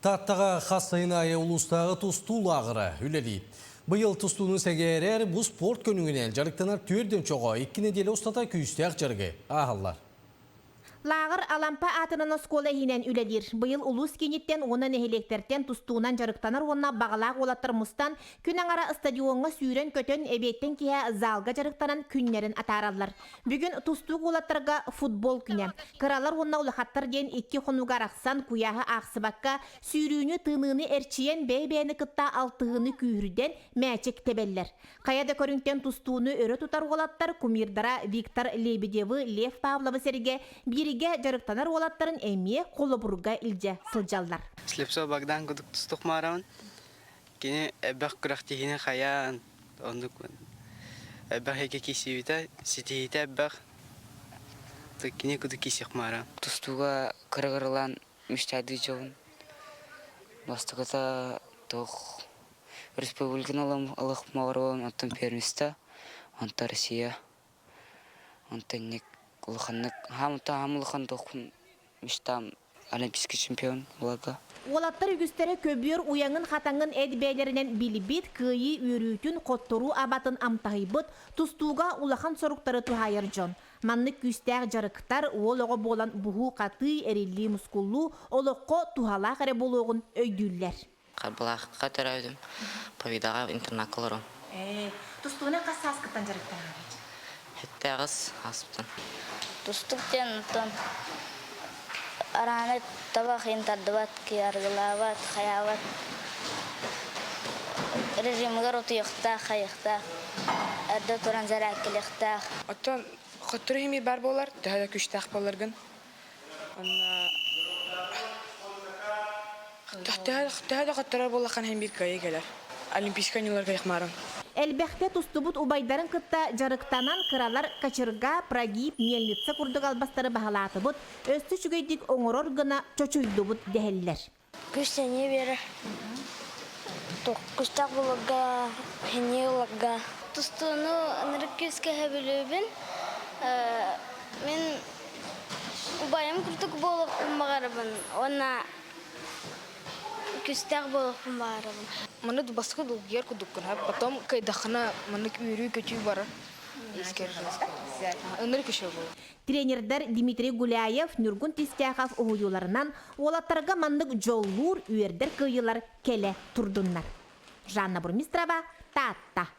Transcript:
Таттаға қасайынайы ұлыстағы тұстул ағыры үлелі. Бұйыл тұстуының сәгерер бұл спорт көніңінен жарықтанар түрден чоға 2 неделе ұстата күйістек жарғы. Ағылар. Лағыр алампа атынан оскола хинен үлелер. Бұйыл улус кенеттен онын эхелектерден тұстуынан жарықтанар онына бағалақ олаттыр мұстан күн аңара стадионға сүйрен көтен әбеттен кея залға жарықтанан күннерін атаралар. Бүгін тұстуық олаттырға футбол күні. Қыралар онына ұлықаттыр ден 2 қонуға рақсан куяғы ақсыбаққа сүйрүүні тынығыны әрчиен бәйбәйіні қытта алтығыны күйірден мәчек тебеллер. Қаяда көрінтен тұстуыны өрі тұтар олаттар кумирдара Виктор Лебедевы, Лев Павловы серге бириге жарықтанар олаттарын әме қолы бұрға илже сылжалдар. Слепсо Богдан күдік тұстық марамын. Кені әбәқ күрақтегені қаян. Әбәқ еке кесебеті, сетейті әбәқ. Кені күдік кесек марамын. Тұстуға қырғырлан мүштәді жоғын. Бастығыта тоқ республикан алық мағыруын аттын пермісті. Анта Россия. Антаннек улханнык хамылыхан тоқын мүштам олимпийский чемпион оларға. Олаттар үгістері көбір уяңын қатаңын әдбәйлерінен білібет күйі өрүтін қоттыру абатын амтағыбыт тұстуға улахан соруқтары тухайыр жон. Манны күстәг жарықтар олығы болан бұху қаты әрелі мұскулу олыққо тухалақ әрі болуғын өйдүллер. Қарбылаққа тәрәудім, повидаға интернат қылырым. Тұстуына қасы асқыттан жарықтар ағайды? Хетті ағыз асыптан. Тұстықтен ұттан араны табақ ентардыбат, кияргылават, хаяват. Режимгар отуяқта, қайықта, әрді тұран зәрәкіліқта. Оттан құттыры емей бар болар, дәді күштәқ боларғын. Дәді құттырар болаққан әмбек көйе келер. Олимпийская нелер қайықмарым. Әлбәқте тұстыбыт убайдарын қытта жарықтанан қыралар Качырга, Прагип, Мельница күрдік албастары бағалаты бұд, өсті жүгейдік оңырор ғына чөчөйді бұд дәхелілер. Күштәне бері. Күштәқ болуға, хене олуға. Тұстыны анырық көзге әбілөбін. Мен убайым күрдік болып мағарыбын. Она күстәқ болып мағарыбын. Маны басқа долгер күдіккін. Потом кайдақына маны үйрі көтүй бары. Өнір көші бұл. Тренердер Дмитрий Гуляев, Нургун Тистяхов ұғыюларынан олаттарға мандық жоллур үйердер көйілар келе тұрдынлар. Жанна Бурмистрова, Татта.